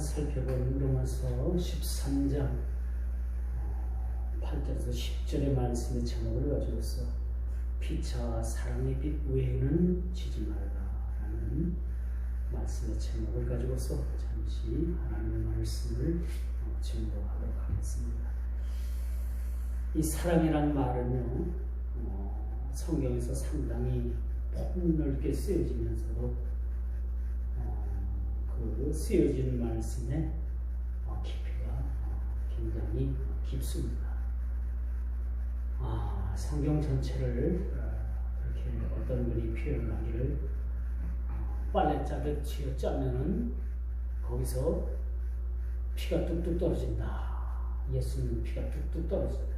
살펴본 로마서 13장 8절에서 10절의 말씀의 제목을 가지고서 피차 사랑의 빛 외에는 지지 말라라는 말씀의 제목을 가지고서 잠시 하나님의 말씀을 증거하도록 하겠습니다. 이 사랑이란 말은요, 성경에서 상당히 폭넓게 쓰여지면서도 그 쓰여진 말씀의 깊이가 굉장히 깊습니다. 성경 전체를 그렇게 어떤 분이 표현하기를 빨래 짜듯 쥐어 짜면은 거기서 피가 뚝뚝 떨어진다. 예수님 피가 뚝뚝 떨어진다.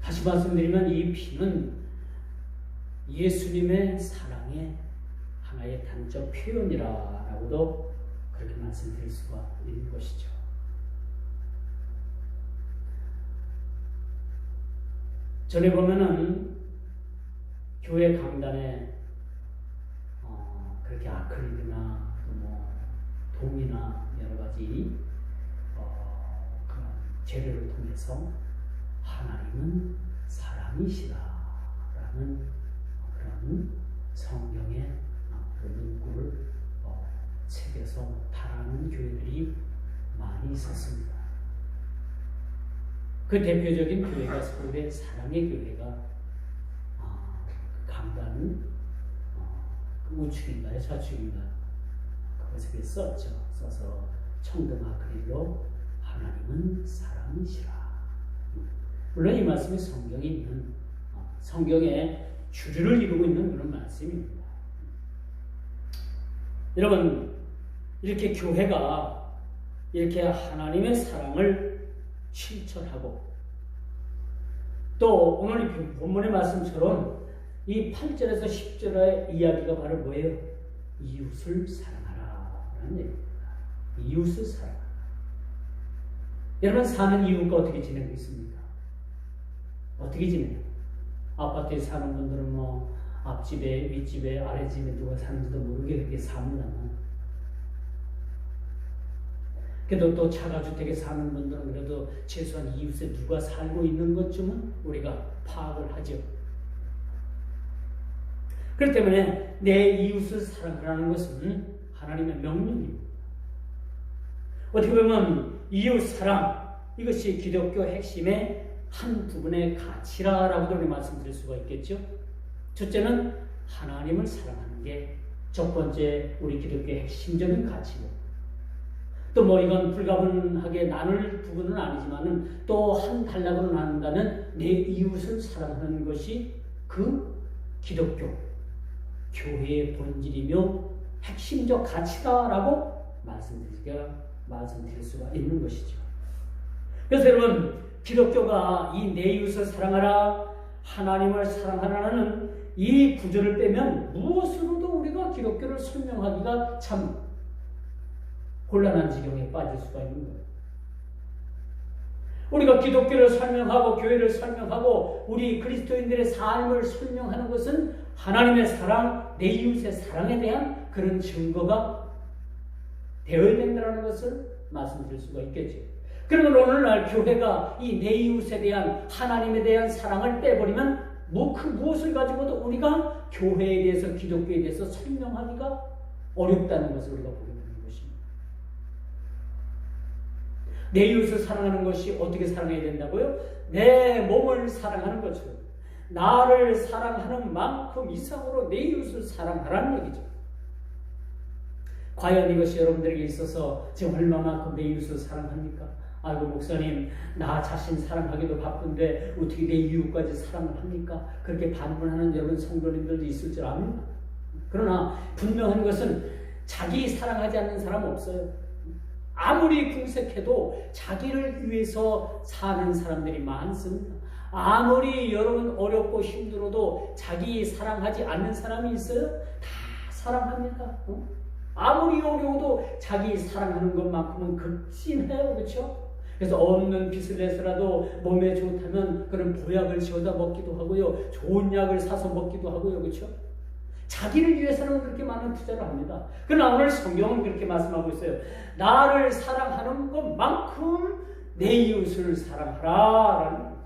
다시 말씀드리면 이 피는 예수님의 사랑의 하나의 단적 표현이라고도 그렇게 말씀드릴 수가 있는 것이죠. 전에 보면은 교회 강단에 그렇게 아크릴이나 동이나 여러 가지 그런 재료를 통해서 하나님은 사랑이시라라는 그런 성경의 문구를 새겨서 달아놓은 교회들이 많이 있었습니다. 그 대표적인 교회가 서울의 사랑의 교회가 강단은 우측인가요? 좌측인가요? 그것을 써서 청동 아크릴로 하나님은 사랑이시라. 물론 이 말씀이 성경에 있는 성경의 주류를 이루고 있는 그런 말씀입니다. 여러분, 이렇게 교회가 이렇게 하나님의 사랑을 실천하고 또 오늘 이 본문의 말씀처럼 이 8절에서 10절의 이야기가 바로 뭐예요? 이웃을 사랑하라 라는 얘기입니다. 이웃을 사랑하라. 여러분, 사는 이웃과 어떻게 지내고 있습니까? 어떻게 지내요? 아파트에 사는 분들은 앞집에, 윗집에, 아랫집에 누가 사는지도 모르게 그렇게 삽니다만, 그래도 또 차가주택에 사는 분들은 그래도 최소한 이웃에 누가 살고 있는 것쯤은 우리가 파악을 하죠. 그렇기 때문에 내 이웃을 사랑하라는 것은 하나님의 명령입니다. 어떻게 보면 이웃 사랑, 이것이 기독교 핵심의 한 부분의 가치라고도 우리 말씀드릴 수가 있겠죠. 첫째는 하나님을 사랑하는 게 첫 번째 우리 기독교의 핵심적인 가치고, 또 이건 불가분하게 나눌 부분은 아니지만은 또 한 단락으로 나눈다면 내 이웃을 사랑하는 것이 그 기독교 교회의 본질이며 핵심적 가치다라고 말씀드릴 수가 있는 것이죠. 그래서 여러분, 기독교가 이 내 이웃을 사랑하라, 하나님을 사랑하라는 이 구절을 빼면 무엇으로도 우리가 기독교를 설명하기가 참 곤란한 지경에 빠질 수가 있는 거예요. 우리가 기독교를 설명하고 교회를 설명하고 우리 그리스도인들의 삶을 설명하는 것은 하나님의 사랑, 내 이웃의 사랑에 대한 그런 증거가 되어야 된다는 것을 말씀드릴 수가 있겠죠. 그러면 오늘날 교회가 이 내 이웃에 대한 하나님에 대한 사랑을 빼버리면 그 무엇을 가지고도 우리가 교회에 대해서 기독교에 대해서 설명하기가 어렵다는 것을 우리가 보게 되는 것입니다. 내 이웃을 사랑하는 것이 어떻게 사랑해야 된다고요? 내 몸을 사랑하는 것처럼 나를 사랑하는 만큼 이상으로 내 이웃을 사랑하라는 얘기죠. 과연 이것이 여러분들에게 있어서 지금 얼마만큼 내 이웃을 사랑합니까? 아이고, 목사님, 나 자신 사랑하기도 바쁜데 어떻게 내 이웃까지 사랑을 합니까? 그렇게 반문하는 여러분 성도님들도 있을 줄 압니다. 그러나 분명한 것은 자기 사랑하지 않는 사람 없어요. 아무리 궁색해도 자기를 위해서 사는 사람들이 많습니다. 아무리 여러분 어렵고 힘들어도 자기 사랑하지 않는 사람이 있어요? 다 사랑합니다. 아무리 어려워도 자기 사랑하는 것만큼은 극진해요. 그렇죠? 그래서 없는 빚을 내서라도 몸에 좋다면 그런 보약을 지어다 먹기도 하고요. 좋은 약을 사서 먹기도 하고요. 그렇죠? 자기를 위해서는 그렇게 많은 투자를 합니다. 그러나 오늘 성경은 그렇게 말씀하고 있어요. 나를 사랑하는 것만큼 내 이웃을 사랑하라라는 거죠.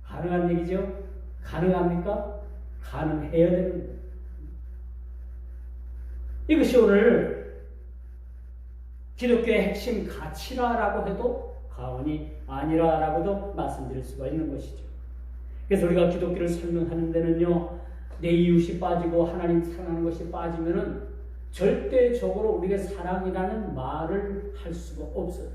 가능한 얘기죠? 가능합니까? 가능해야 되는 거예요. 이것이 오늘 기독교의 핵심 가치라라고 해도 과언이 아니라라고도 말씀드릴 수가 있는 것이죠. 그래서 우리가 기독교를 설명하는 데는요, 내 이웃이 빠지고 하나님 사랑하는 것이 빠지면은 절대적으로 우리가 사랑이라는 말을 할 수가 없어요.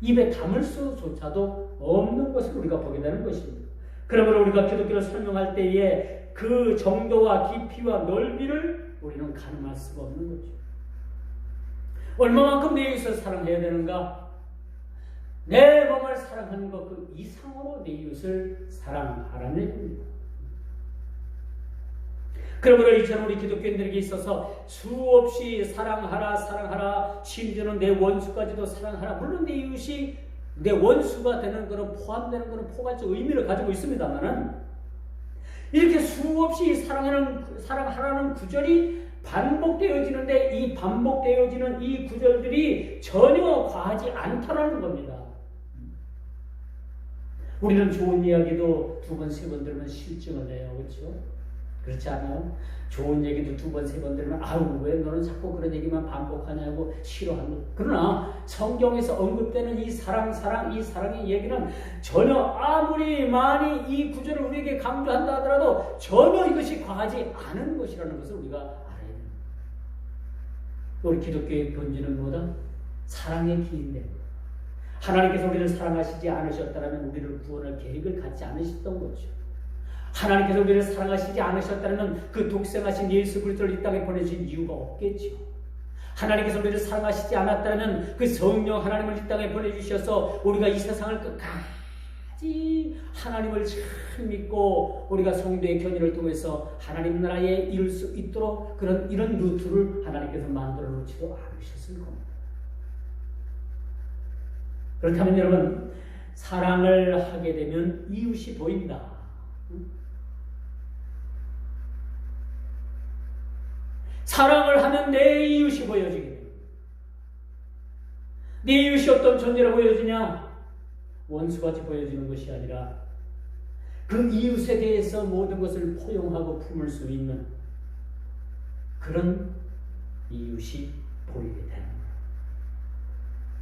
입에 담을 수조차도 없는 것을 우리가 보게 되는 것입니다. 그러므로 우리가 기독교를 설명할 때에 그 정도와 깊이와 넓이를 우리는 가늠할 수가 없는 거죠. 얼마만큼 내 이웃을 사랑해야 되는가? 내 몸을 사랑하는 것 그 이상으로 내 이웃을 사랑하라는 얘기입니다. 그러므로 이처럼 우리 기독교인들에게 있어서 수없이 사랑하라, 심지어는 내 원수까지도 사랑하라. 물론 내 이웃이 내 원수가 되는 것은 포함되는 것은 포괄적 의미를 가지고 있습니다만은 이렇게 수없이 사랑하라는 구절이 반복되어지는데 이 반복되어지는 이 구절들이 전혀 과하지 않다라는 겁니다. 우리는 좋은 이야기도 두 번, 세 번 들으면 실증을 내요. 그렇죠? 그렇지 않아요? 좋은 얘기도 두 번, 세 번 들으면 아유 왜 너는 자꾸 그런 얘기만 반복하냐고 싫어하는. 그러나 성경에서 언급되는 이 사랑의 얘기는 전혀 아무리 많이 이 구절을 우리에게 강조한다 하더라도 전혀 이것이 과하지 않은 것이라는 것을 우리가 알아야 됩니다. 우리 기독교의 본질은 뭐다? 사랑의 길인데 하나님께서 우리를 사랑하시지 않으셨다면 우리를 구원할 계획을 갖지 않으셨던 거죠. 하나님께서 우리를 사랑하시지 않으셨다면 그 독생하신 예수 그리스도를 이 땅에 보내신 이유가 없겠죠. 하나님께서 우리를 사랑하시지 않았다면 그 성령 하나님을 이 땅에 보내주셔서 우리가 이 세상을 끝까지 하나님을 잘 믿고 우리가 성도의 견인을 통해서 하나님 나라에 이룰 수 있도록 이런 루트를 하나님께서 만들어 놓지도 않으셨을 겁니다. 그렇다면 여러분, 사랑을 하게 되면 이웃이 보인다. 사랑을 하면 내 이웃이 보여지게 됩니다. 내 이웃이 어떤 존재로 보여지냐? 원수같이 보여지는 것이 아니라 그 이웃에 대해서 모든 것을 포용하고 품을 수 있는 그런 이웃이 보이게 됩니다.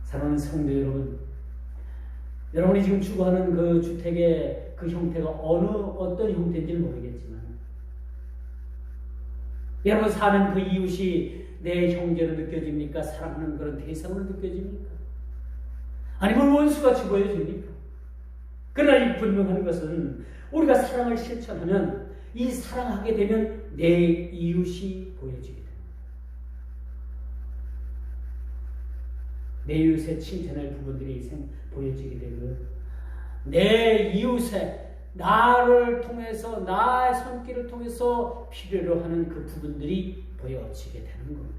사랑하는 성도 여러분, 여러분이 지금 추구하는 그 주택의 그 형태가 어떤 형태인지는 모르겠지만 여러분 사는 그 이웃이 내 형제로 느껴집니까? 사랑하는 그런 대상으로 느껴집니까? 아니면 원수같이 보여집니까? 그러나 이 분명한 것은 우리가 사랑을 실천하면 이 사랑하게 되면 내 이웃이 보여지게 됩니다. 내 이웃의 칭찬할 부분들이 보여지게 되고 내 이웃의 나를 통해서 나의 손길을 통해서 필요로 하는 그 부분들이 보여지게 되는 겁니다.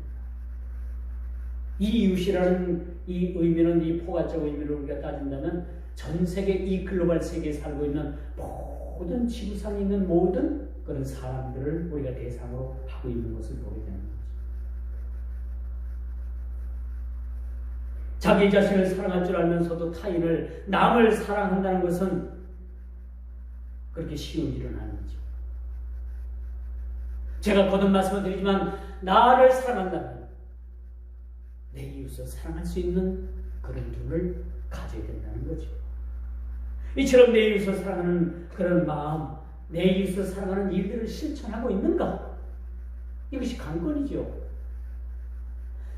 이 이웃이라는 이 의미는 이 포괄적 의미를 우리가 따진다면 전 세계 이 글로벌 세계에 살고 있는 모든 지구상에 있는 모든 그런 사람들을 우리가 대상으로 하고 있는 것을 보게 되는 거죠. 자기 자신을 사랑할 줄 알면서도 타인을 남을 사랑한다는 것은 그렇게 쉬운 일은 아니죠. 제가 거듭 말씀을 드리지만 나를 사랑한다면 내 이웃을 사랑할 수 있는 그런 눈을 가져야 된다는 거죠. 이처럼 내 이웃을 사랑하는 그런 마음, 내 이웃을 사랑하는 일들을 실천하고 있는가? 이것이 관건이죠.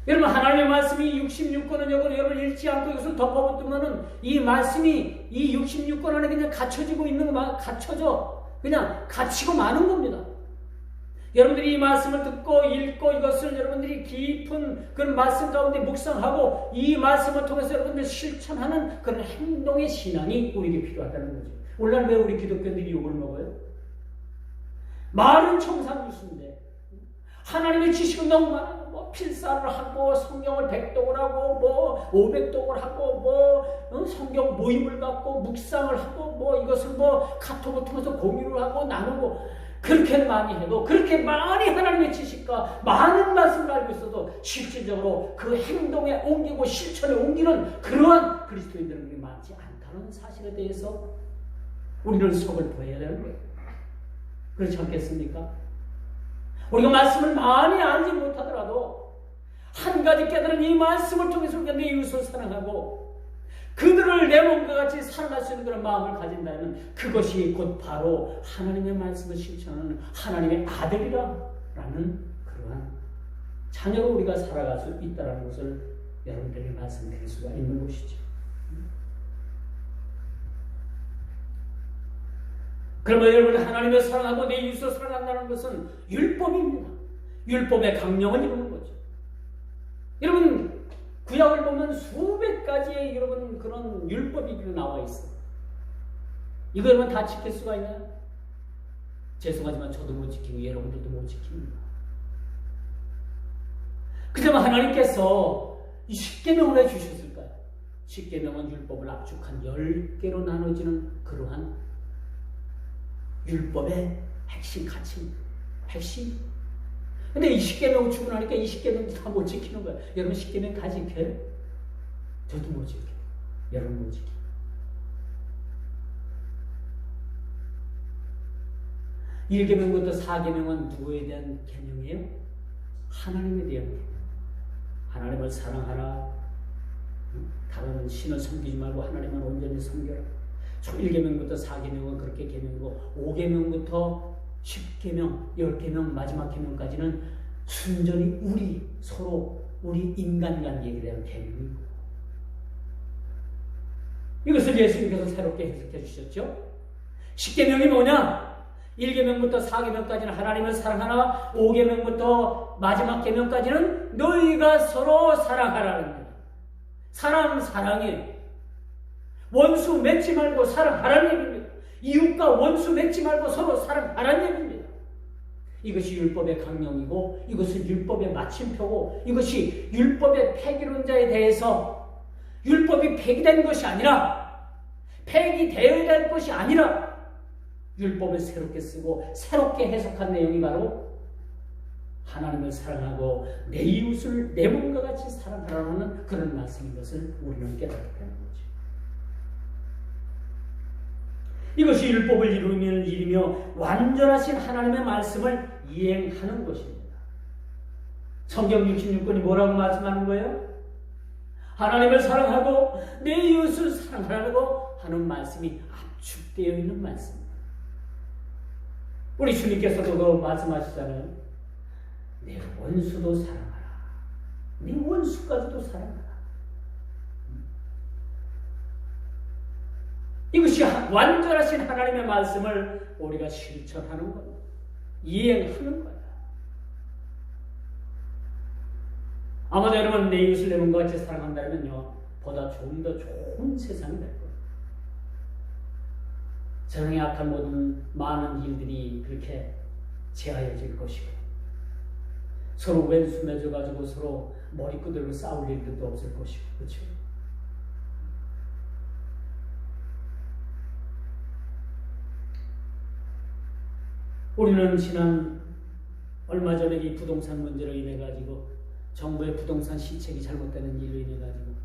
여러분 하나님의 말씀이 66권은 여러분 읽지 않고 이것을 덮어붙으면은 이 말씀이 이 66권 안에 그냥 갇혀지고 있는 거 갇혀져 그냥 갇히고 마는 겁니다. 여러분들이 이 말씀을 듣고 읽고 이것을 여러분들이 깊은 그런 말씀 가운데 묵상하고 이 말씀을 통해서 여러분들 실천하는 그런 행동의 신앙이 우리에게 필요하다는 거죠. 오늘날 왜 우리 기독교인들이 욕을 먹어요? 말은 청산유수인데 하나님의 지식은 너무 많아요. 뭐 필사를 하고 성경을 100독을 하고 뭐 500독을 하고 뭐 성경 모임을 갖고 묵상을 하고 뭐 이것을 뭐 카톡을 통해서 공유를 하고 나누고 그렇게 많이 해도, 그렇게 많이 하나님의 지식과 많은 말씀을 알고 있어도 실질적으로 그 행동에 옮기고 실천에 옮기는 그러한 그리스도인들이 많지 않다는 사실에 대해서 우리는 서글퍼해야 되는 거예요. 그렇지 않겠습니까? 우리가 말씀을 많이 알지 못하더라도 한 가지 깨달은 이 말씀을 통해서 우리가 내 이웃을 사랑하고 그들을 내 몸과 같이 사랑할 수 있는 그런 마음을 가진다면 그것이 곧 바로 하나님의 말씀을 실천하는 하나님의 아들이라는 그러한 자녀로 우리가 살아갈 수 있다는 것을 여러분들에게 말씀드릴 수가 있는 것이죠. 그러면 여러분, 하나님을 사랑하고 내 이웃을 사랑한다는 것은 율법입니다. 율법의 강령을 이루는 거죠. 여러분, 구약을 보면 수백 가지의 여러분 그런 율법이 나와 있어요. 이거 여러분 다 지킬 수가 있나요? 죄송하지만 저도 못 지키고 여러분들도 못 지킵니다. 그렇다면 하나님께서 이 십계명을 왜 주셨을까요? 십계명은 율법을 압축한 10개로 나눠지는 그러한 율법의 핵심 가치입니다. 핵심. 근데 이 십계명 주고 나니까 이 십계명도 다 못 지키는 거예요. 여러분 십계명 다 지켜요? 저도 못 지켜요. 여러분 못 지켜요. 1계명부터 4계명은 누구에 대한 계명이에요? 하나님에 대한 계명. 하나님을 사랑하라. 다른 신을 섬기지 말고 하나님만 온전히 섬겨라. 1계명부터 4계명은 그렇게 계명이고 5계명부터 10계명, 10계명, 마지막 계명까지는 순전히 우리 인간관계에 대한 계명입니다. 이것을 예수님께서 새롭게 해석해 주셨죠. 10계명이 뭐냐? 1계명부터 4계명까지는 하나님을 사랑하라. 5계명부터 마지막 계명까지는 너희가 서로 사랑하라는 거예요. 사랑해. 원수 맺지 말고 사랑하라는 얘기입니다. 이웃과 원수 맺지 말고 서로 사랑하라는 얘기입니다. 이것이 율법의 강령이고 이것은 율법의 마침표고 이것이 율법의 폐기론자에 대해서 율법이 폐기된 것이 아니라 폐기되어야 될 것이 아니라 율법을 새롭게 쓰고 새롭게 해석한 내용이 바로 하나님을 사랑하고 내 이웃을 내 몸과 같이 사랑하라는 그런 말씀인 것을 우리는 깨닫게 되는 거죠. 이것이 율법을 이루며 완전하신 하나님의 말씀을 이행하는 것입니다. 성경 66권이 뭐라고 말씀하는 거예요? 하나님을 사랑하고 내 이웃을 사랑하라고 하는 말씀이 압축되어 있는 말씀입니다. 우리 주님께서도 그 말씀하시잖아요. 내 원수도 사랑하라. 네 원수까지도 사랑하라. 이것이 완전하신 하나님의 말씀을 우리가 실천하는 겁니다. 이행하는 거야. 아마도 여러분 내 이웃을 내 몸과 같이 사랑한다면요 보다 좀 더 좋은 세상이 될 거예요. 세상에 악한 모든 많은 일들이 그렇게 제하여질 것이고 서로 왼수 맺어가지고 서로 머리 끄들고 싸울 일들도 없을 것이고 그렇죠? 우리는 지난 얼마 전에 이 부동산 문제로 인해 가지고 정부의 부동산 시책이 잘못되는 일로 인해 가지고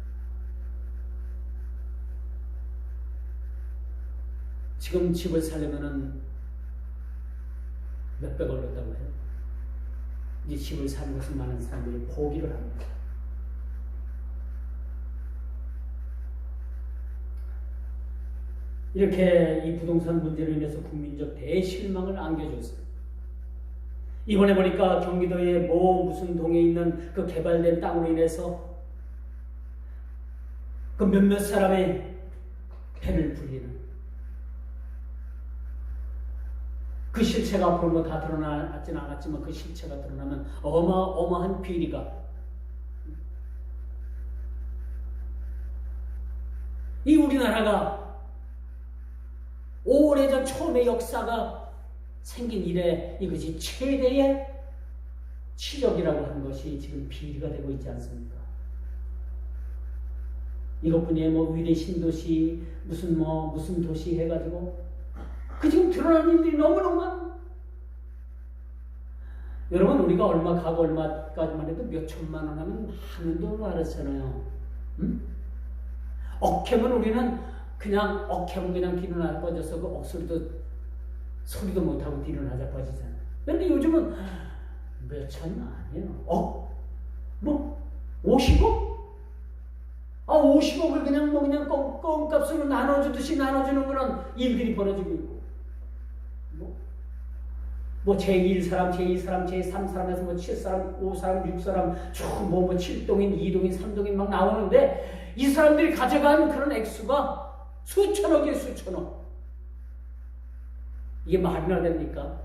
지금 집을 살려면은 몇백 올렸다고 해요. 이제 집을 사는 것을 많은 사람들이 포기를 합니다. 이렇게 이 부동산 문제로 인해서 국민적 대실망을 안겨줬어요. 이번에 보니까 경기도의 무슨 동에 있는 그 개발된 땅으로 인해서 그 몇몇 사람의 배를 불리는 그 실체가 앞으로 다 드러나지는 않았지만 그 실체가 드러나면 어마어마한 비리가 이 우리나라가 오래전 처음에 역사가 생긴 이래 이것이 최대의 치욕이라고 하는 것이 지금 비리가 되고 있지 않습니까? 이것뿐이에요. 위례 신도시 무슨 도시 해가지고 그 지금 드러나는 일들이 너무너무 많아. 여러분 우리가 얼마 가고 얼마까지만 해도 몇 천만 원 하면 하는 돈으로 알았잖아요. 응? 억해면 우리는 그냥 억해면 그냥 뒤로 나빠져서 그 소리도 못하고 뒤로 나자빠지잖아요. 근데 요즘은 몇 천이 아니에요. 뭐 50억? 50억을 그냥 껌값으로 나눠주듯이 나눠주는 그런 일들이 벌어지고 있고, 제1사람, 제2사람, 제3사람에서 7사람, 5사람, 6사람, 쭉 7동인, 2동인, 3동인 막 나오는데, 이 사람들이 가져간 그런 액수가 수천억이에요, 수천억. 이게 말이나 됩니까?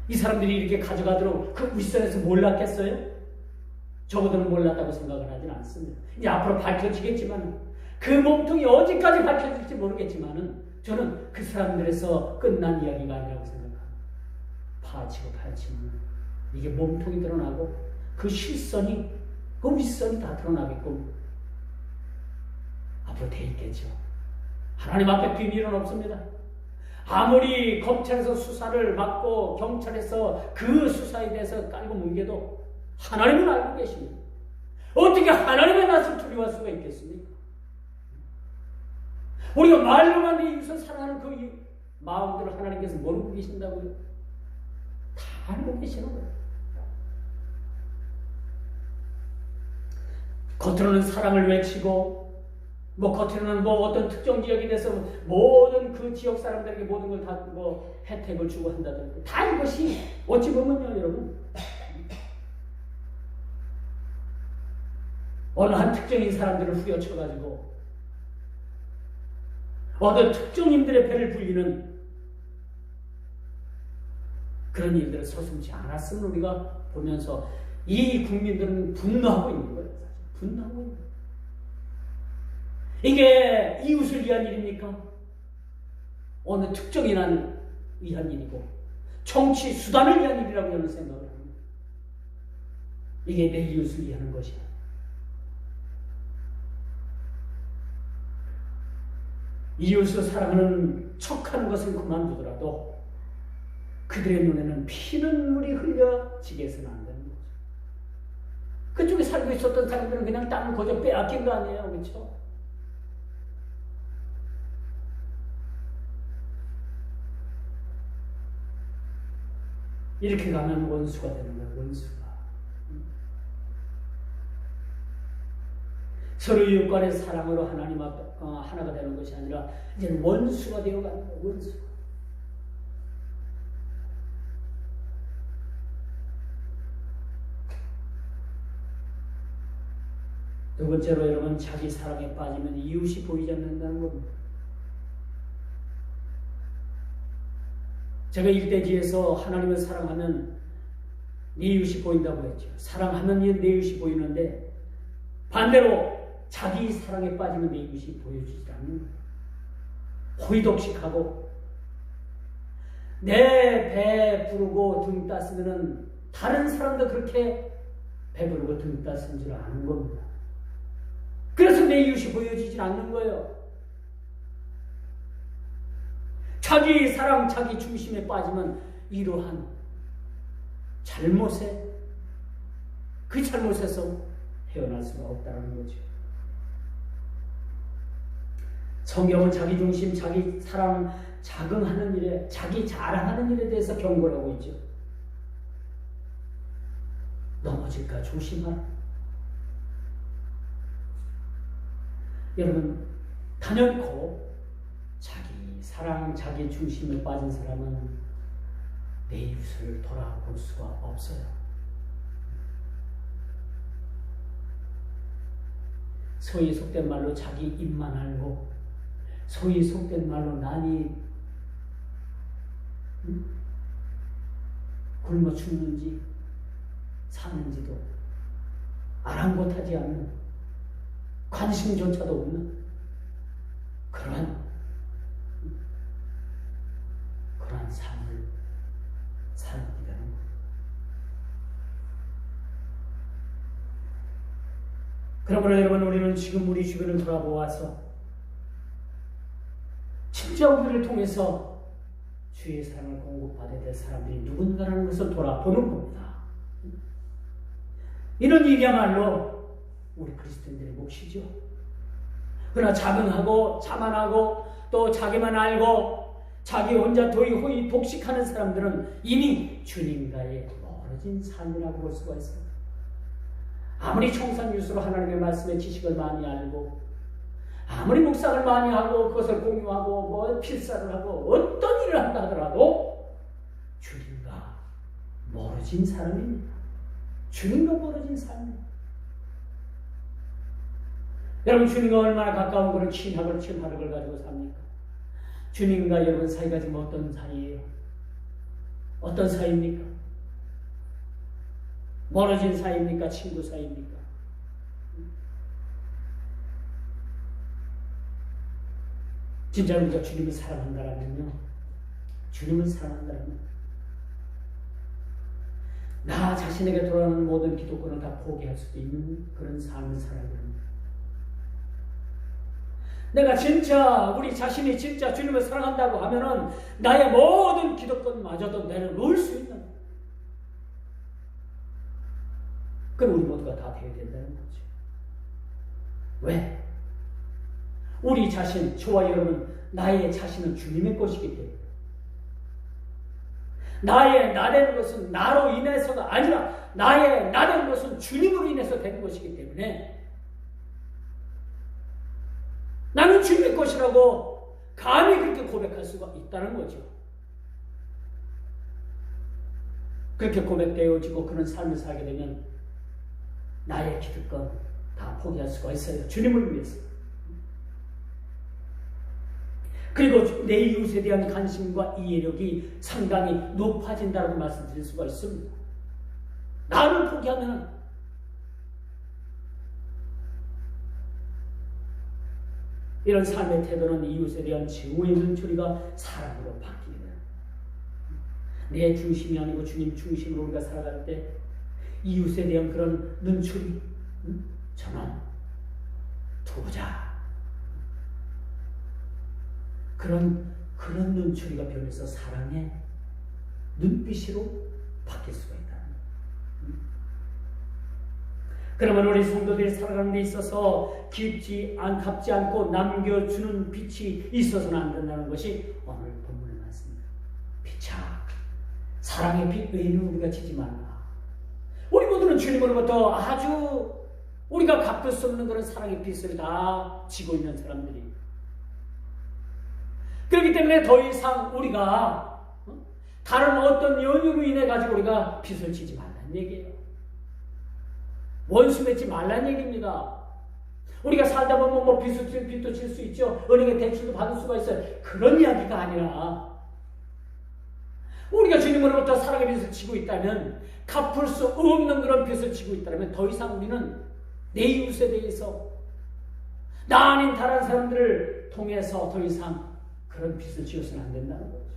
이 사람들이 이렇게 가져가도록 그 윗선에서 몰랐겠어요? 적어도는 몰랐다고 생각을 하진 않습니다. 이제 앞으로 밝혀지겠지만, 그 몸통이 어디까지 밝혀질지 모르겠지만은, 저는 그 사람들에서 끝난 이야기가 아니라고 생각합니다. 파치고 파치면 이게 몸통이 드러나고 그 실선이, 그 윗선이 다 드러나게끔 앞으로 돼 있겠죠. 하나님 앞에 비밀은 없습니다. 아무리 검찰에서 수사를 받고 경찰에서 그 수사에 대해서 깔고 뭉개도 하나님은 알고 계십니다. 어떻게 하나님의 낯을 두려워할 수가 있겠습니까? 우리가 말로만 내 이웃을 사랑하는 그 마음들을 하나님께서 모르고 계신다고요? 다 알고 계시는 거예요. 겉으로는 사랑을 외치고, 겉으로는 어떤 특정 지역에 대해서 모든 그 지역 사람들에게 모든 걸 다 혜택을 주고 한다든지, 다 이것이 어찌 보면요, 여러분, 어느 한 특정인 사람들을 후려쳐가지고 어떤 특정인들의 배를 불리는 그런 일들을 서슴지 않았음을 우리가 보면서 이 국민들은 분노하고 있는 거예요. 사실. 분노하고 있는 거예요. 이게 이웃을 위한 일입니까? 어느 특정인을 위한 일이고 정치 수단을 위한 일이라고 저는 생각을 합니다. 이게 내 이웃을 위한 것이야. 이웃을 사랑하는 척하는 것은 그만두더라도 그들의 눈에는 피눈물이 흘려지게서는 안 되는 거죠. 그쪽에 살고 있었던 사람들은 그냥 땅을 거저 빼앗긴 거 아니에요, 그렇죠? 이렇게 가면 원수가 되는 거예요, 원수가. 서로 이웃 간의 사랑으로 하나님 앞에 하나가 되는 것이 아니라 이제 원수가 되어가는 거예요, 원수. 두 번째로 여러분, 자기 사랑에 빠지면 이웃이 보이지 않는다는 겁니다. 제가 일대지에서 하나님을 사랑하면 네 이웃이 보인다고 했죠. 사랑하면 네 이웃이 보이는데 반대로 자기 사랑에 빠지면 내 이웃이 보여주지 않는 거예요. 호의독식하고 내 배 부르고 등 따스면은 다른 사람도 그렇게 배 부르고 등 따스는 줄 아는 겁니다. 그래서 내 이웃이 보여지지 않는 거예요. 자기 사랑, 자기 중심에 빠지면 이러한 그 잘못에서 헤어날 수가 없다는 거죠. 성경은 자기 중심, 자기 사랑, 자긍하는 일에, 자기 자랑하는 일에 대해서 경고를 하고 있죠. 넘어질까 조심하라. 여러분, 단연코 자기 사랑, 자기 중심에 빠진 사람은 내 이웃을 돌아볼 수가 없어요. 소위 속된 말로 자기 입만 알고, 소위 속된 말로 난이 굶어 죽는지 사는지도 아랑곳하지 않는, 관심조차도 없는 그러한 삶을 살게 되는 거예요. 그러므로 여러분, 우리는 지금 우리 주변을 돌아보아서 진짜 우리를 통해서 주의 사랑을 공급받아야 될 사람들이 누군가라는 것을 돌아보는 겁니다. 이런 일이야말로 우리 그리스도인들의 몫이죠. 그러나 자명하고 자만하고 또 자기만 알고 자기 혼자 도의호의 독식하는 사람들은 이미 주님과의 멀어진 삶이라고 볼 수가 있습니다. 아무리 청산유수로 하나님의 말씀의 지식을 많이 알고 아무리 묵상을 많이 하고 그것을 공유하고 뭐 필사를 하고 어떤 일을 한다 하더라도 주님과 멀어진 사람입니다. 주님과 멀어진 삶입니다. 여러분 주님과 얼마나 가까운 그런 친하고 친화력을 가지고 삽니까? 주님과 여러분 사이가 지금 어떤 사이예요? 어떤 사이입니까? 멀어진 사이입니까? 친구 사이입니까? 진짜 우리가 주님을 사랑한다라면요, 주님을 사랑한다면 나 자신에게 돌아오는 모든 기독권을 다 포기할 수도 있는 그런 삶을 살아야 됩니다. 내가 진짜 우리 자신이 진짜 주님을 사랑한다고 하면은 나의 모든 기독권마저도 내려놓을 수 있는, 그럼 우리 모두가 다 되어야 된다는 거죠. 왜? 우리 자신, 저와 여러분, 나의 자신은 주님의 것이기 때문에 나의 나되는 것은 나로 인해서가 아니라 나의 나되는 것은 주님으로 인해서 되는 것이기 때문에 나는 주님의 것이라고 감히 그렇게 고백할 수가 있다는 거죠. 그렇게 고백되어지고 그런 삶을 살게 되면 나의 기득권 다 포기할 수가 있어요. 주님을 위해서. 그리고 내 이웃에 대한 관심과 이해력이 상당히 높아진다고 말씀드릴 수가 있습니다. 나를 포기하면 이런 삶의 태도는 이웃에 대한 증오의 눈초리가 사랑으로 바뀌게 돼요. 내 중심이 아니고 주님 중심으로 우리가 살아갈 때 이웃에 대한 그런 눈초리, 저는 두고자, 그런 눈초리가 변해서 사랑의 눈빛으로 바뀔 수가 있다. 그러면 우리 성도들이 살아가는 데 있어서 갚지 않고 남겨주는 빛이 있어서는 안 된다는 것이 오늘 본문의 말씀입니다. 빛아, 사랑의 빛 외에는 우리가 지지 말라. 우리 모두는 주님으로부터 아주 우리가 갚을 수 없는 그런 사랑의 빛을 다 지고 있는 사람들이, 그렇기 때문에 더 이상 우리가 다른 어떤 연유로 인해 가지고 우리가 빚을 지지 말라는 얘기예요. 원수 맺지 말라는 얘기입니다. 우리가 살다 보면 뭐 빚도 질 수 있죠. 은행에 대출도 받을 수가 있어요. 그런 이야기가 아니라 우리가 주님으로부터 사랑의 빚을 지고 있다면, 갚을 수 없는 그런 빚을 지고 있다면 더 이상 우리는 내 이웃에 대해서 나 아닌 다른 사람들을 통해서 더 이상 그런 빚을 지어서는 안 된다는 거죠.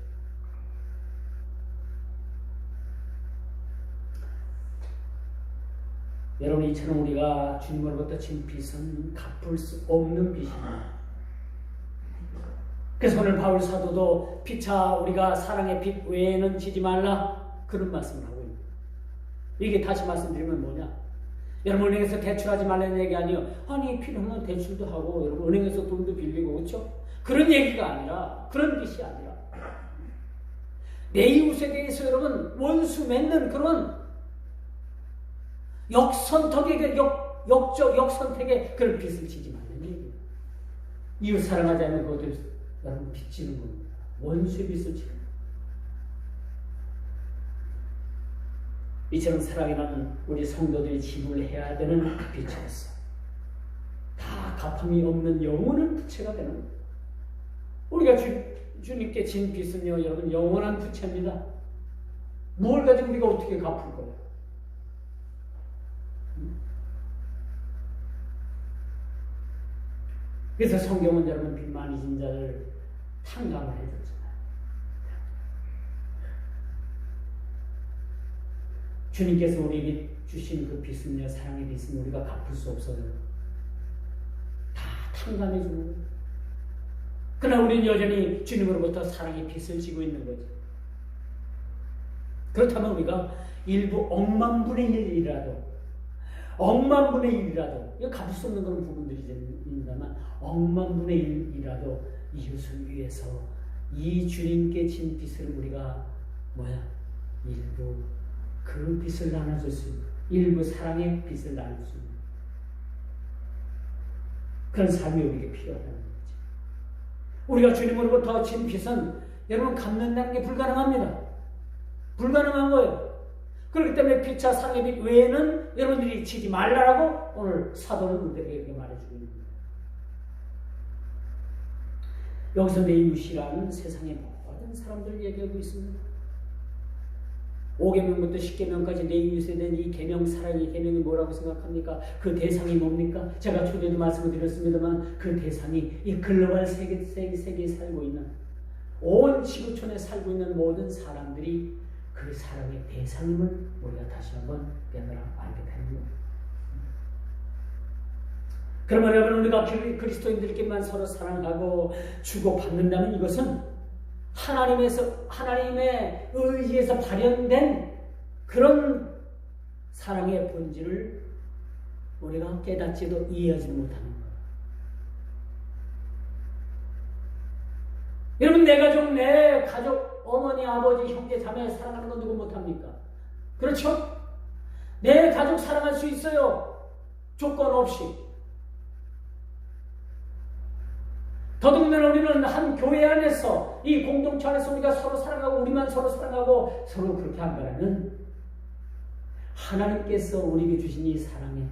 여러분, 이처럼 우리가 주님으로부터 진 빚은 갚을 수 없는 빚입니다. 그래서 오늘 바울 사도도 피차 우리가 사랑의 빚 외에는 지지 말라, 그런 말씀을 하고 있습니다. 이게 다시 말씀드리면 뭐냐? 여러분, 은행에서 대출하지 말라는 얘기 아니에요. 아니, 필요하면 대출도 하고 여러분 은행에서 돈도 빌리고, 그렇죠? 그런 얘기가 아니라, 그런 뜻이 아니라 내 이웃에 대해서 여러분 원수 맺는 그런 역선택의 그런 빚을 지지 말라는 얘기예요. 이웃 사랑하지 않는 그것들 여러분 빚지는 겁니다. 원수의 빚을 지는 겁니다. 이처럼 사랑이라는 우리 성도들이 지불해야 되는 빚이었어. 다 갚음이 없는 영원한 부채가 되는 겁니다. 우리가 주님께 진 빚은요, 여러분 영원한 부채입니다. 뭘 가지고 우리가 어떻게 갚을 거예요? 그래서 성경은 여러분 빚 많이 진 자를 탕감을 해줬잖아요. 주님께서 우리에게 주신 그 빚은요, 사랑의 빚은 우리가 갚을 수 없어요. 다 탕감해 주는 거예요. 그러나 우리는 여전히 주님으로부터 사랑의 빚을 지고 있는 거죠. 그렇다면 우리가 일부 억만분의 일이라도 이거 갚을 수 없는 그런 부분들이 있습니다만 억만분의 일이라도 이웃을 위해서 이 주님께 진 빚을 우리가 일부 그 빚을 나눠줄 수 있는, 일부 사랑의 빚을 나눌 수 있는 그런 삶이 우리에게 필요하다는 거죠. 우리가 주님으로부터 진 빚은 여러분 갚는다는 게 불가능합니다. 불가능한 거예요. 그렇기 때문에 피차 사랑의 빚 외에는 여러분들이 지지 말라라고 오늘 사도는 우리에게 이렇게 말해주고 있는 거예요. 여기서 내 이웃이라는 세상의 모든 사람들을 얘기하고 있습니다. 5계명부터 10계명까지 내 이웃에 대한 이 계명, 사랑의 계명이 뭐라고 생각합니까? 그 대상이 뭡니까? 제가 초대도 말씀을 드렸습니다만 그 대상이 이 글로벌 세계에 살고 있는 온 지구촌에 살고 있는 모든 사람들이 그 사랑의 대상임을 우리가 다시 한번 깨달아 알게 되는 거예요. 그러면 여러분 우리가 그리스도인들끼리만 서로 사랑하고 주고받는다면 이것은 하나님의 의지에서 발현된 그런 사랑의 본질을 우리가 깨닫지도 이해하지 못하는 거예요. 여러분 내 가족, 어머니, 아버지, 형제, 자매 사랑하는 건 누구 못합니까? 그렇죠? 내 가족 사랑할 수 있어요. 조건 없이. 더더군다나 우리는 한 교회 안에서 이 공동체 안에서 우리가 서로 사랑하고 우리만 서로 사랑하고 서로 그렇게 한다면 하나님께서 우리에게 주신 이 사랑의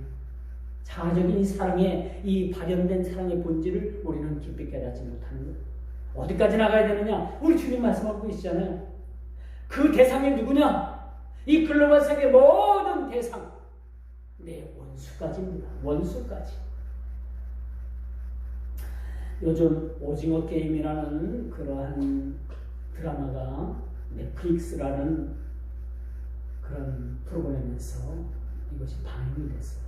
자아적인 이 사랑의 이 발현된 사랑의 본질을 우리는 깊이 깨닫지 못하는 거예요. 어디까지 나가야 되느냐? 우리 주님 말씀하고 계시잖아요. 그 대상이 누구냐? 이 글로벌 세계 모든 대상 내 원수까지입니다. 원수까지. 요즘 오징어 게임이라는 그러한 드라마가 넷플릭스라는 그런 프로그램에서 이것이 방영이 됐어요.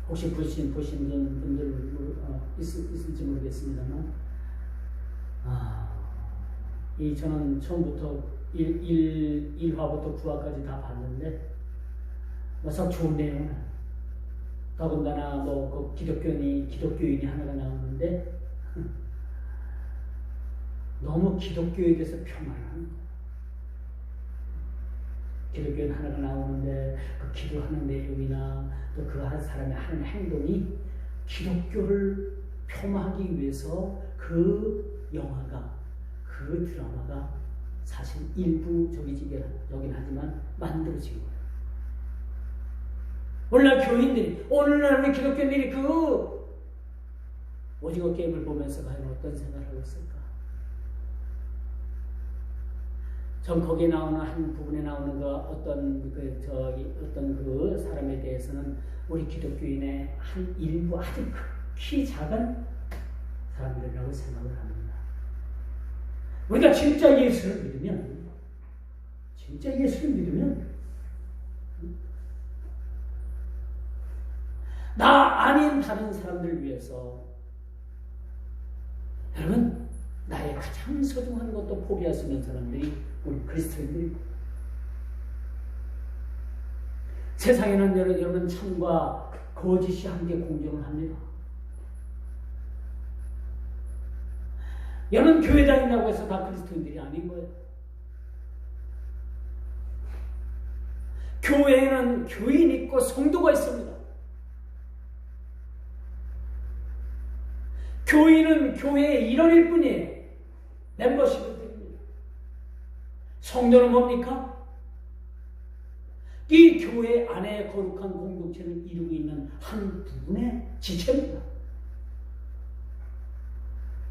혹시 보신 분들 있을지 모르겠습니다만, 저는 처음부터 1화부터 9화까지 다 봤는데, 참 좋은 내용은 더군다나 그 기독교인이 하나가 나오는데 너무 기독교에 대해서 폄하하는 기독교인 하나가 나오는데 그 기도하는 내용이나 또 그 한 사람의 하는 행동이 기독교를 폄하하기 위해서 그 영화가 그 드라마가 사실 일부적이긴 하지만 만들어진 거예요. 오늘날 교인들이, 오늘날 우리 기독교인들이 그 오징어 게임을 보면서 과연 어떤 생각을 하고 있을까? 전 거기에 나오는 한 부분에 나오는 어떤 그 사람에 대해서는 우리 기독교인의 한 일부 아주 극히 작은 사람들이라고 생각을 합니다. 우리가 진짜 예수를 믿으면 나 아닌 다른 사람들을 위해서 여러분 나의 가장 소중한 것도 포기할 수 있는 사람들이 우리 그리스도인들입니다. 세상에는 여러분 참과 거짓이 함께 공존을 합니다. 여러분 교회 다닌다고 해서 다 그리스도인들이 아닌 거예요. 교회에는 교인 있고 성도가 있습니다. 교인은 교회의 일원일 뿐이에요. 멤버십을 드립니다. 성도는 뭡니까? 이 교회 안에 거룩한 공동체를 이루고 있는 한 부분의 지체입니다.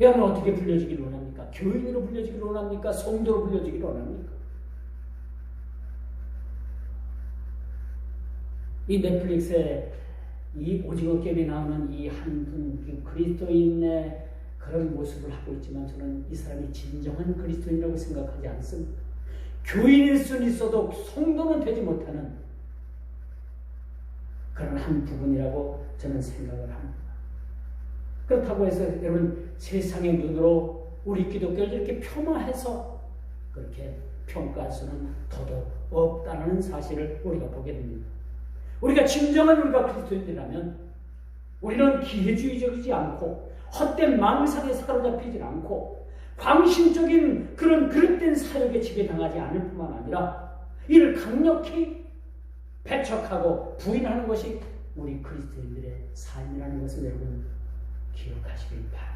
여러분 어떻게 불려지기를 원합니까? 교인으로 불려지기를 원합니까? 성도로 불려지기를 원합니까? 이 넷플릭스에 이 오징어 게임에 나오는 이 한 분 그리스도인의 그런 모습을 하고 있지만 저는 이 사람이 진정한 그리스도인이라고 생각하지 않습니다. 교인일 수는 있어도 성도는 되지 못하는 그런 한 부분이라고 저는 생각을 합니다. 그렇다고 해서 여러분 세상의 눈으로 우리 기독교를 이렇게 폄하해서 그렇게 평가할 수는 더더욱 없다는 사실을 우리가 보게 됩니다. 우리가 진정한 우리가 그리스도인이라면 우리는 기회주의적이지 않고 헛된 망상에 사로잡히지 않고 광신적인 그런 그릇된 사역에 지배당하지 않을 뿐만 아니라 이를 강력히 배척하고 부인하는 것이 우리 그리스도인들의 삶이라는 것을 여러분 기억하시길 바랍니다.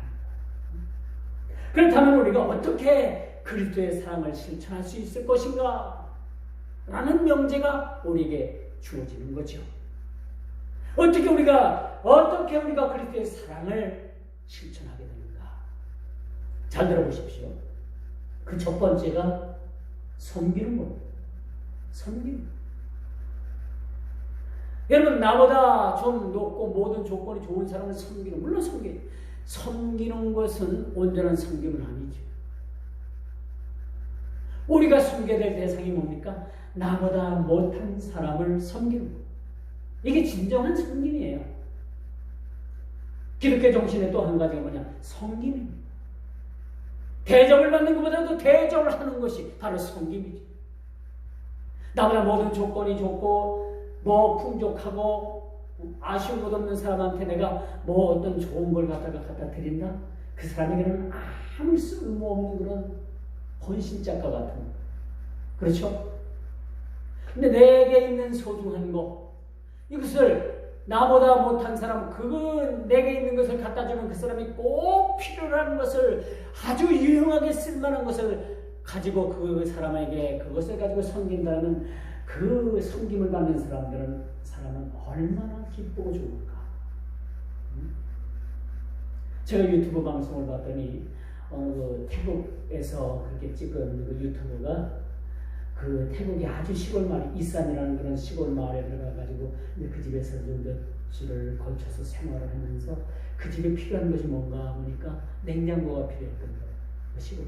그렇다면 우리가 어떻게 그리스도의 사랑을 실천할 수 있을 것인가? 라는 명제가 우리에게 주어지는 거죠. 어떻게 우리가 그리스도의 사랑을 실천하게 되는가? 잘 들어보십시오. 그 첫 번째가 섬기는 겁니다. 섬기는 것. 여러분, 나보다 좀 높고 모든 조건이 좋은 사람을 섬기는, 물론 섬기는 것은 온전한 섬김은 아니죠. 우리가 섬겨야 될 대상이 뭡니까? 나보다 못한 사람을 섬기는 것. 이게 진정한 섬김이에요. 기독교 정신의 또 한 가지가 뭐냐? 섬김입니다. 대접을 받는 것보다도 대접을 하는 것이 바로 섬김이죠. 나보다 모든 조건이 좋고 풍족하고 아쉬운 것 없는 사람한테 내가 어떤 좋은 걸 갖다 드린다? 그 사람에게는 아무 쓸모없는 그런 헌신작가 같은 거. 그렇죠? 근데 내게 있는 소중한 거, 이것을 나보다 못한 사람, 내게 있는 것을 갖다 주면 그 사람이 꼭 필요한 것을 아주 유용하게 쓸만한 것을 가지고 그 사람에게 그것을 가지고 섬긴다면 그 섬김을 받는 사람은 얼마나 기쁘고 좋을까. 제가 유튜브 방송을 봤더니 태국에서 그렇게 찍은 그 유튜브가 그 태국의 아주 시골 마을, 이산이라는 그런 시골 마을에 들어가가지고 그 집에서 좀 며칠을 거쳐서 생활을 하면서 그 집에 필요한 것이 뭔가 보니까 냉장고가 필요했던 거예요. 그 시골.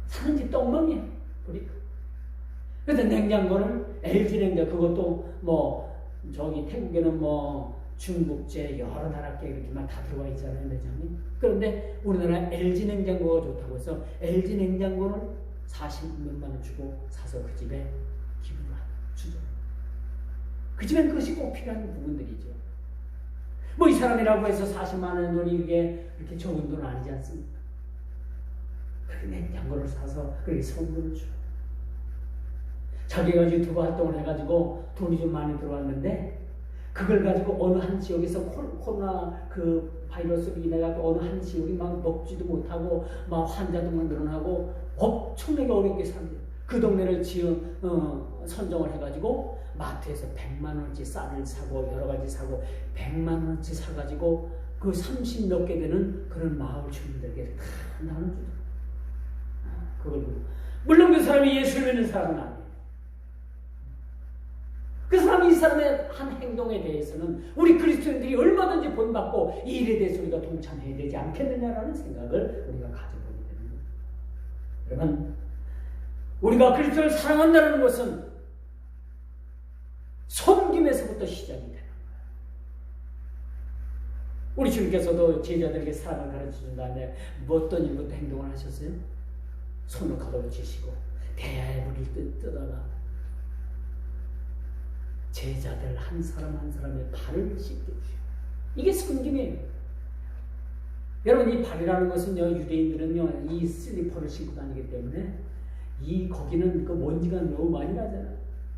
사는 집 똥망이야. 보니까. 그런데 냉장고는 LG 냉장고, 그것도 저기 태국에는 중국제 여러 나라께 이렇게만 다 들어와 있잖아요, 매장이. 그런데 우리나라 LG 냉장고가 좋다고 해서 LG 냉장고는 40몇만 원 주고 사서 그 집에 기부를 주죠. 그 집엔 그것이 꼭 필요한 부분들이죠. 이 사람이라고 해서 40만 원 돈이 이게 이렇게 적은 돈은 아니지 않습니까? 그렇게 냉장고를 사서 그렇게 선물을 줘요. 자기가 유튜브 활동을 해가지고 돈이 좀 많이 들어왔는데 그걸 가지고 어느 한 지역에서 코로나 그 바이러스로 인해가지고 어느 한 지역이 막 먹지도 못하고 막 환자도 막 늘어나고 엄청나게 어렵게 삽니다. 그 동네를 선정을 해가지고 마트에서 100만 원어치 쌀을 사고 여러 가지 사고 100만 원어치 사가지고 그 30 몇 개 되는 그런 마을 주민들에게 다 나눠주죠. 그걸 보고. 물론 그 사람이 예수를 믿는 사람은 아니에요. 그 사람이 이 사람의 한 행동에 대해서는 우리 그리스도인들이 얼마든지 본받고 이 일에 대해서 우리가 동참해야 되지 않겠느냐라는 생각을 우리가 가져보게 됩니다. 여러분, 우리가 그리스도를 사랑한다는 것은 섬김에서부터 시작이 되는 거예요. 우리 주님께서도 제자들에게 사랑을 가르쳐준 다음에 어떤 일부터 행동을 하셨어요? 손을 가로치시고 대야의 뜨다가 제자들 한 사람 한 사람의 발을 씻겨주시고, 이게 섬김이에요. 여러분, 이 발이라는 것은요, 유대인들은요 이 슬리퍼를 신고 다니기 때문에 거기는 그 먼지가 너무 많이 나잖아요.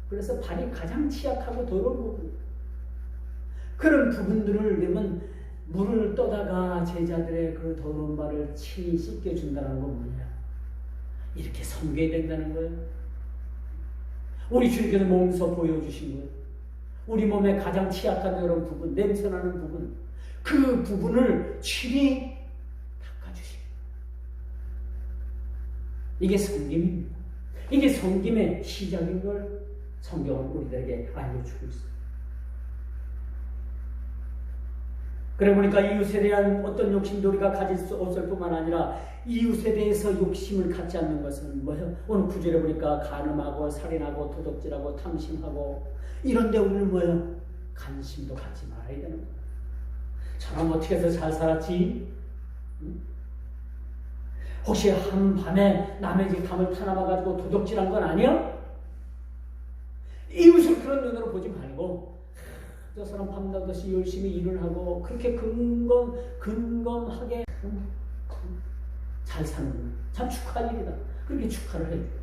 그래서 발이 가장 취약하고 더러운 부분, 그런 부분들을 그러면 물을 떠다가 제자들의 그 더러운 발을 친히 씻겨준다는 건 뭐냐? 이렇게 섬겨야 된다는 거예요. 우리 주님께서 몸소 보여주신 것, 우리 몸에 가장 취약한 그런 부분, 냄새나는 부분, 그 부분을 친히 닦아주십니다. 이게 섬김입니다. 이게 섬김의 시작인 걸 성경은 우리들에게 알려주고 있어요. 그래 보니까 이웃에 대한 어떤 욕심도 우리가 가질 수 없을 뿐만 아니라 이웃에 대해서 욕심을 갖지 않는 것은 뭐예요? 오늘 구절에 보니까 간음하고 살인하고 도둑질하고 탐심하고 이런데 우리는 뭐예요? 관심도 갖지 말아야 되는 거예요. 저놈 어떻게 해서 잘 살았지? 혹시 한밤에 남의 집 담을 타나봐가지고 도둑질한 건 아니야? 이웃을 그런 눈으로 보지 말고 저 사람 밤낮없이 열심히 일을 하고 그렇게 근검하게 잘 사는 참 축하할 일이다. 그렇게 축하를 해줘요.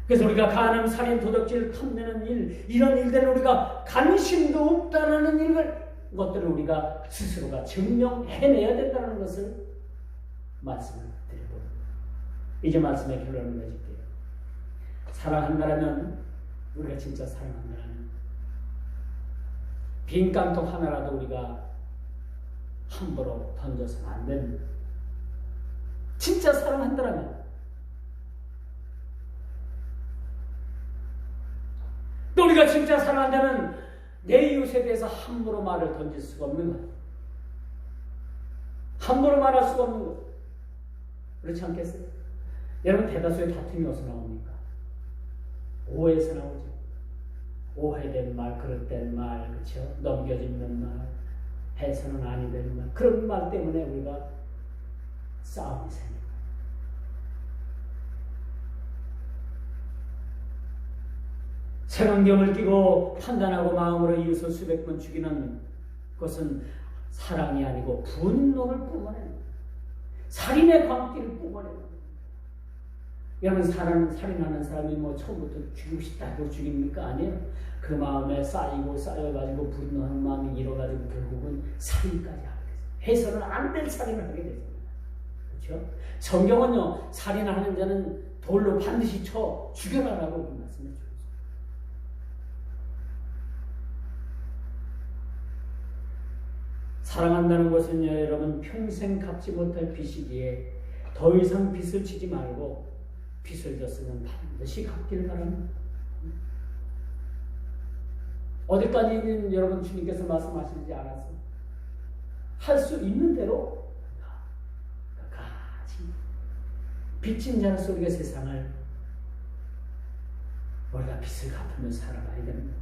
그래서 우리가 간음, 살인, 도둑질, 탐내는 일, 이런 일들은 우리가 관심도 없다는 것들을 우리가 스스로가 증명해내야 된다는 것을 말씀을 드리고 이제 말씀의 결론을 내줄게요. 사랑한다라면 우리가 진짜 사랑한다라면 빈 깡통 하나라도 우리가 함부로 던져서는 안 됩니다. 진짜 사랑한다라면 또 우리가 진짜 사랑한다면 내 이웃에 대해서 함부로 말을 던질 수가 없는 것. 함부로 말할 수가 없는 것. 그렇지 않겠어요? 여러분 대다수의 다툼이 어디서 나옵니까? 오해에서 나오죠. 오해된 말, 그릇된 말, 그렇죠? 넘겨짚는 말, 해서는 아니 되는 말, 그런 말 때문에 우리가 싸움이 생깁니다. 색안경을 끼고 판단하고 마음으로 이웃을 수백 번 죽이는 것은 사랑이 아니고 분노를 뿜어내는 거예요. 살인의 광기를 뿜어내는 거예요. 여러분 살인하는 사람이 뭐 처음부터 죽이고 싶다고 죽입니까? 아니에요. 그 마음에 쌓여가지고 분노하는 마음이 일어가지고 결국은 살인까지 하게 되죠. 해서는 안 될 살인을 하게 되죠. 그렇죠? 성경은요, 살인하는 자는 돌로 반드시 쳐 죽여라라고 말씀해 주죠. 사랑한다는 것은요, 여러분 평생 갚지 못할 빚이기에 더 이상 빚을 지지 말고 빚을 졌으면 반드시 갚기를 바랍니다. 어디까지는 여러분 주님께서 말씀하시지 않았어? 할 수 있는 대로 끝까지 빚진 자로서 우리가 세상을 우리가 빚을 갚으면서 살아가야 됩니다.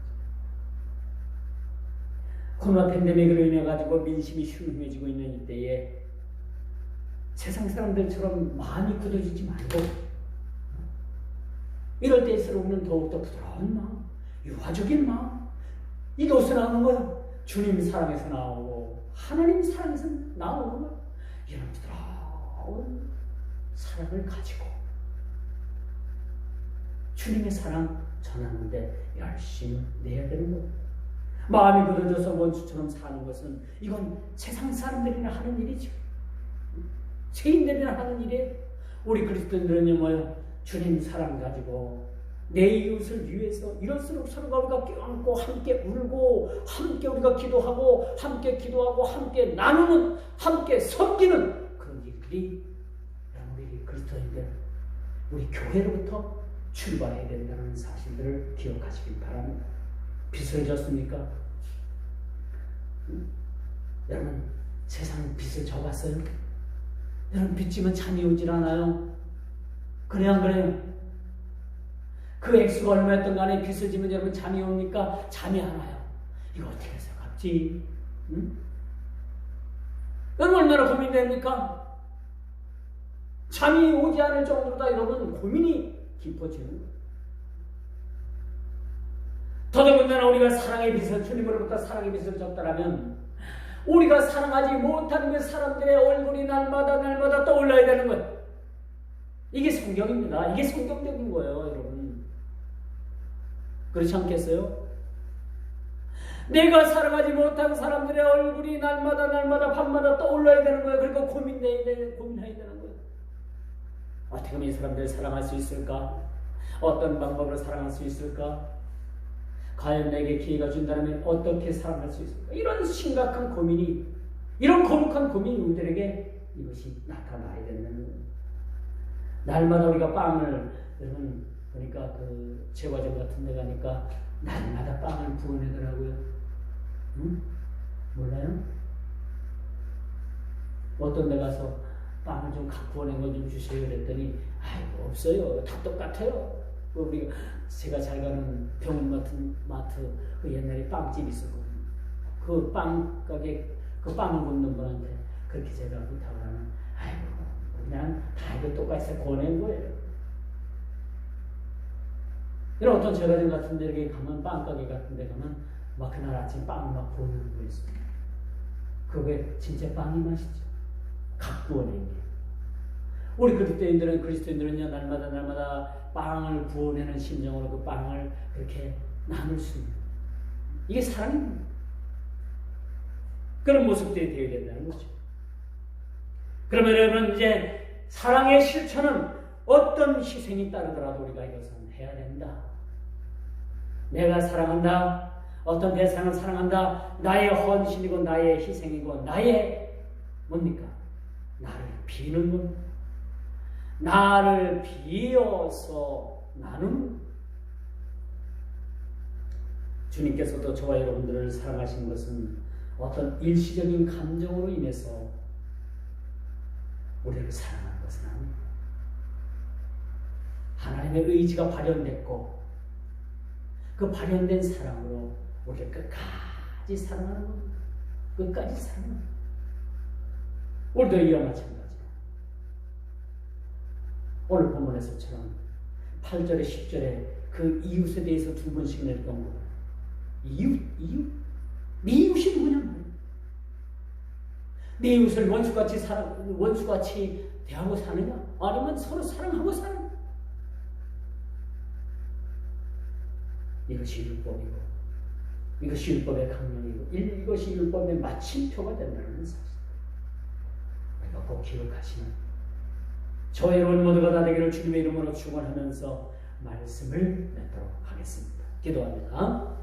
코로나 팬데믹으로 인해 가지고 민심이 흉흉해지고 있는 이때에 세상 사람들처럼 마음이 굳어지지 말고 이럴 때일수록은 더욱더 부드러운 마음, 유화적인 마음, 이게 어디서 나오는 거야? 주님 사랑에서 나오고 하나님 사랑에서 나오는 거야. 이런 부드러운 사랑을 가지고 주님의 사랑 전하는데 열심히 내야 되는 거야. 마음이 굳어져서 원수처럼 사는 것은 이건 세상 사람들이나 하는 일이죠. 죄인들이나 하는 일이에요. 우리 그리스도인들은요 뭐요? 주님 사랑 가지고 내 이웃을 위해서 이럴수록 서로가 우리가 껴안고 함께 울고 함께 우리가 기도하고 함께 나누는 함께 섬기는 그런 일들이 우리 그리스도인들 우리 교회로부터 출발해야 된다는 사실들을 기억하시길 바랍니다. 빚을 졌습니까? 여러분 세상 빚을 져봤어요? 여러분 빚지면 잠이 오질 않아요? 그래 안 그래요? 그 액수가 얼마였던 간에 빚을 지면 여러분 잠이 옵니까? 잠이 안 와요. 이거 어떻게 해서 갚지? 응? 여러분 얼마나 고민됩니까? 잠이 오지 않을 정도로다 여러분 고민이 깊어지는 거예요. 더더군다나 우리가 사랑의 빚을 주님으로부터 사랑의 빚을 졌다라면 우리가 사랑하지 못하는 그 사람들의 얼굴이 날마다 떠올라야 되는 거예요. 이게 성경입니다. 이게 성경적인 거예요, 여러분. 그렇지 않겠어요? 내가 사랑하지 못한 사람들의 얼굴이 날마다 밤마다 떠올라야 되는 거예요. 그러니까 고민해야 되는 거예요. 어떻게 하면 이 사람들을 사랑할 수 있을까? 어떤 방법으로 사랑할 수 있을까? 과연 내게 기회가 준다면 어떻게 사랑할 수 있을까? 이런 심각한 고민이, 이런 거룩한 고민이 우리들에게 이것이 나타나야 된다는 거예요. 날마다 우리가 빵을, 여러분, 보니까 그 제과점 같은 데 가니까 날마다 빵을 구워내더라고요. 응? 몰라요? 어떤 데 가서 빵을 좀 구워낸 거 좀 주세요. 그랬더니, 아이고, 없어요. 다 똑같아요. 우리가 제가 잘 가는 병원 같은 마트 그 옛날에 빵집이 있었거든요. 그 빵 가게 그 빵을 굽는 분한테 그렇게 제가 부탁을 하면 아이고 그냥 다 이거 똑같이 권한 거예요. 이런 어떤 제과점 같은 데 이렇게 가면 빵가게 같은 데 가면 막 그날 아침 빵을 막 구워놓은 거 있어요. 그게 진짜 빵이 맛있죠. 각 구워낸 게. 우리 그리스도인들은요 날마다 빵을 구워내는 심정으로 그 빵을 그렇게 나눌 수 있는 이게 사랑입니다. 그런 모습들이 되어야 된다는 거죠. 그러면 여러분 이제 사랑의 실천은 어떤 희생이 따르더라도 우리가 이것은 해야 된다. 내가 사랑한다. 어떤 대상을 사랑한다. 나의 헌신이고 나의 희생이고 나의 뭡니까? 나를 비는 겁니다. 나를 비어서 나누는 주님께서도 저와 여러분들을 사랑하신 것은 어떤 일시적인 감정으로 인해서 우리를 사랑하는 것은 아닙니다. 하나님의 의지가 발현됐고 그 발현된 사랑으로 우리를 끝까지 사랑하는 겁니다. 끝까지 사랑하는 겁니다. 우리도 이와 마찬가지예요. 오늘 본문에서처럼 8절에 10절에 그 이웃에 대해서 두 번씩 냈던 거예요. 이웃? 네 이웃이 누구냐? 네 이웃을 원수같이 대하고 사느냐? 아니면 서로 사랑하고 사느냐? 이것이 율법이고, 이것이 율법의 강령이고, 이것이 율법의 마침표가 된다는 사실. 우리가 꼭 기억하시면, 저와 여러분 모두가 다 되기를 주님의 이름으로 축원하면서 말씀을 맺도록 하겠습니다. 기도합니다.